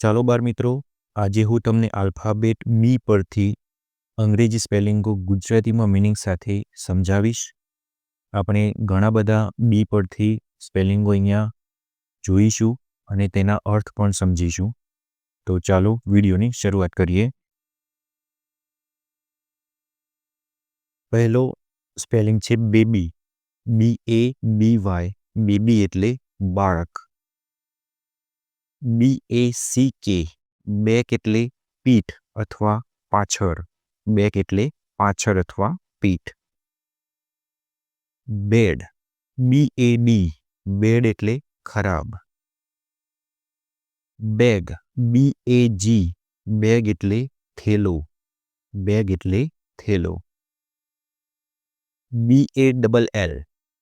ચાલો બાળ મિત્રો, આજે હું તમને આલ્ફાબેટ બી પરથી અંગ્રેજી સ્પેલિંગો ગુજરાતીમાં મિનિંગ સાથે સમજાવીશ. આપણે ઘણા બધા બી પરથી સ્પેલિંગો અહીંયા જોઈશું અને તેના અર્થ પણ સમજીશું. તો ચાલો વિડીયોની શરૂઆત કરીએ. પહેલો સ્પેલિંગ છે બેબી, BABY. બેબી એટલે બાળક. BACK, બેક એટલે પીઠ અથવા પાછળ. બેક એટલે પાછળ અથવા પીઠ. બેડ, BAD, બેડ એટલે ખરાબ. બેગ, BAG, બેગ એટલે થેલો. બેગ એટલે થેલો. BALL,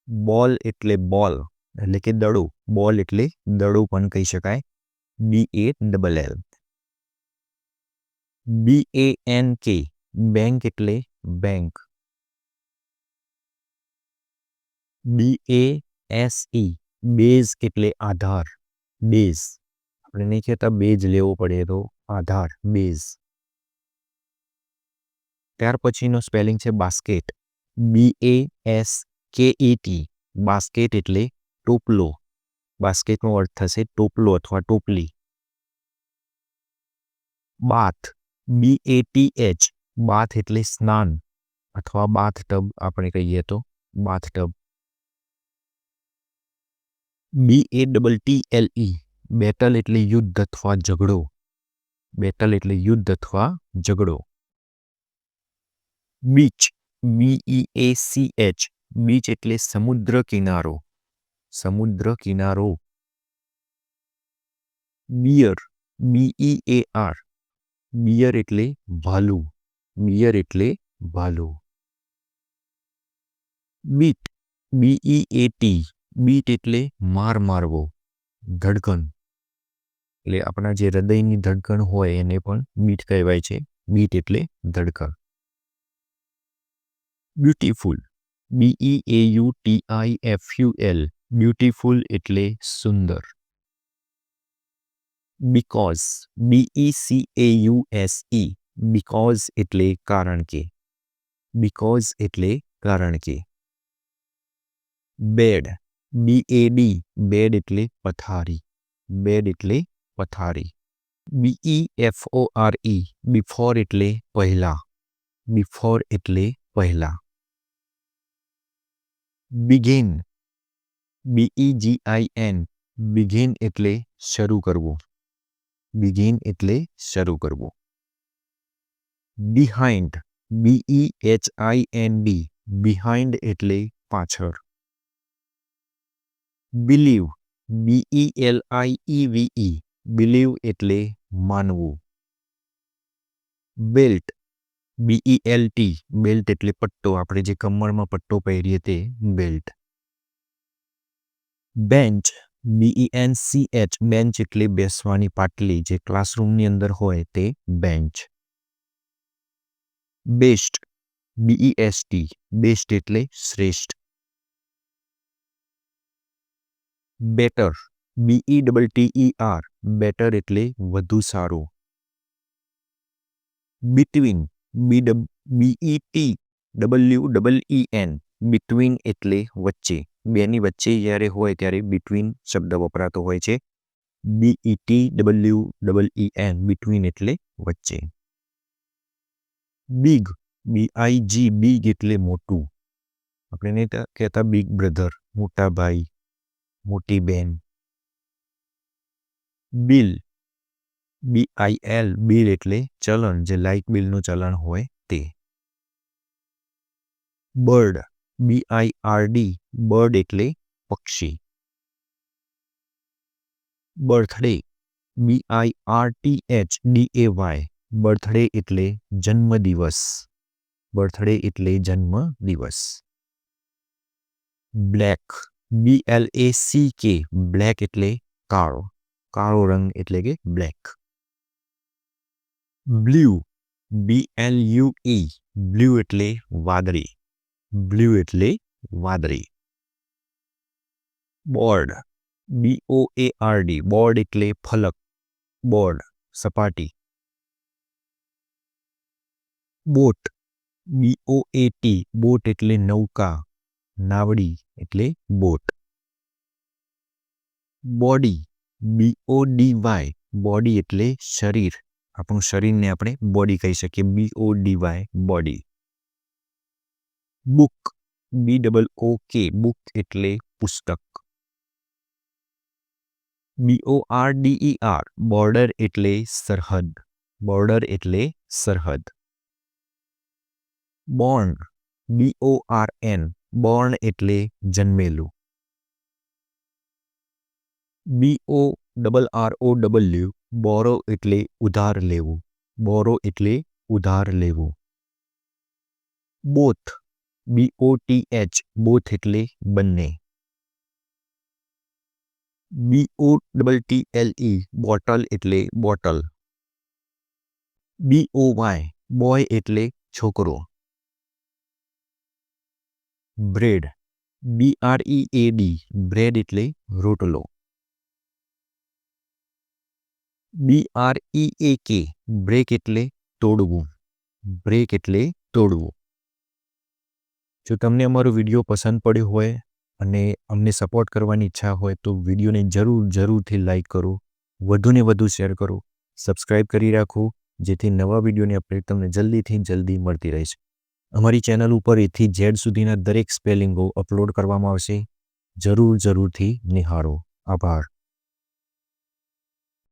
બોલ એટલે બોલ એટલે કે દડો. બોલ એટલે દડો પણ કહી શકાય. BALL. BANK, બેંક એટલે બેંક. BASE, બેઝ એટલે આધાર. બેઝ, આપણે નહીં કહેતા બેઝ લેવો પડે, તો આધાર, બેઝ. ત્યાર પછીનો સ્પેલિંગ છે બાસ્કેટ, BASKET. બાસ્કેટ એટલે ટોપલો. બાસ્કેટનો અર્થ થશે ટોપલો અથવા ટોપલી. બાથ, BATH, બાથ એટલે સ્નાન અથવા બાથ ટબ આપણે કહીએ તો બાથ ટબ. BATTLE, બેટલ એટલે યુદ્ધ અથવા ઝઘડો. બેટલ એટલે યુદ્ધ અથવા ઝઘડો. બીચ, BEACH, બીચ એટલે સમુદ્ર કિનારો. સમુદ્ર કિનારો. બિયર, BEAR, બિયર એટલે ભાલું. બિયર એટલે ભાલું. બીટ, BEAT, બીટ એટલે માર મારવો, ધડકન. એટલે આપણા જે હૃદયની ધડકન હોય એને પણ બીટ કહેવાય છે. બીટ એટલે ધડકન. બ્યુટીફુલ, BEAUTIFUL, બ્યુટીફુલ એટલે સુંદર. બીકોઝ, BECAUSE, બીકોઝ એટલે કારણ કે. બીકોઝ એટલે કારણ કે. બેડ, BAD, બેડ એટલે પથારી. બેડ એટલે પથારી. BEFORE, બિફોર એટલે પહેલા. બિફોર એટલે પહેલા. બિગિન, BEGIN, બિગિન એટલે શરૂ કરવું. બિગિન એટલે શરૂ કરવું. બિહાઇન્ડ, BEHIND, બિહાઇન્ડ એટલે પાછળ. બિલીવ, BELIEVE, બિલીવ એટલે માનવું. બેલ્ટ, BELT, બેલ્ટ એટલે પટ્ટો. આપણે જે કમરમાં પટ્ટો પહેરીએ તે બેલ્ટ. બેન્ચ, BENCH, બેન્ચ એટલે બેસવાની પાટલી. જે ક્લાસરૂમની અંદર હોય તે બેન્ચ. બેસ્ટ, BEST, બેસ્ટ એટલે શ્રેષ્ઠ. બેટર, BETTER, બેટર એટલે વધુ સારું. બિટવીન, BETWEEN, બિટવીન એટલે વચ્ચે. બેની વચ્ચે જ્યારે હોય ત્યારે બિટવીન શબ્દ વપરાતો હોય છે. BETWEEN, બિટવીન એટલે વચ્ચે. બિગ, BIG, બિગ એટલે મોટું. આપણે નહીં કહેતા બિગ બ્રધર, મોટા ભાઈ, મોટી બેન. બિલ, BIL, બિલ એટલે ચલણ. જે લાઇટ બિલનું ચલણ હોય તે. બર્ડ, BIRD, બર્ડ એટલે પક્ષી. બર્થડે, BIRTHDAY, બર્થડે એટલે જન્મદિવસ. બર્થડે એટલે જન્મદિવસ. બ્લેક, BLACK, બ્લેક એટલે કાળો. કાળો રંગ એટલે કે બ્લેક. બ્લુ, BLUE, બ્લુ એટલે વાદળી. બ્લુ એટલે વાદળી. બોર્ડ, BOARD, બોર્ડ એટલે ફલક. બોર્ડ સપાટી. બોટ BOAT બોટ એટલે નૌકા, નાવડી એટલે બોટ. બોડી BODY બોડી એટલે શરીર, આપણું શરીરને આપણે બોડી કહી શકીએ, BODY body. Book BOOK book એટલે પુસ્તક. BORDER બોર્ડર એટલે સરહદ, બોર્ડર એટલે સરહદ. બોર્ન BORN બોર્ન એટલે જન્મેલું. BORROW બોરો એટલે ઉધાર લેવું, બોરો એટલે ઉધાર લેવું. બોથ BOTH બોથ એટલે બંને. BOTTLE બોટલ એટલે બોટલ. BOY બોય એટલે છોકરો. બ્રેડ BREAD બ્રેડ એટલે રોટલો. BREAK બ્રેક એટલે તોડવું, બ્રેક એટલે તોડવું. જો તમને અમારો વિડીયો પસંદ પડ્યો હોય અને અમને સપોર્ટ કરવાની ઈચ્છા હોય તો વિડીયોને જરૂરથી લાઈક કરો, વધુને વધુ શેર કરો, સબસ્ક્રાઈબ કરી રાખો, જેથી નવા વિડીયોની અપડેટ તમને જલ્દી મળતી રહેશે. અમારી ચેનલ ઉપર એથી ઝેડ સુધીના દરેક સ્પેલિંગો અપલોડ કરવામાં આવશે. જરૂરથી નિહાળો. આભાર.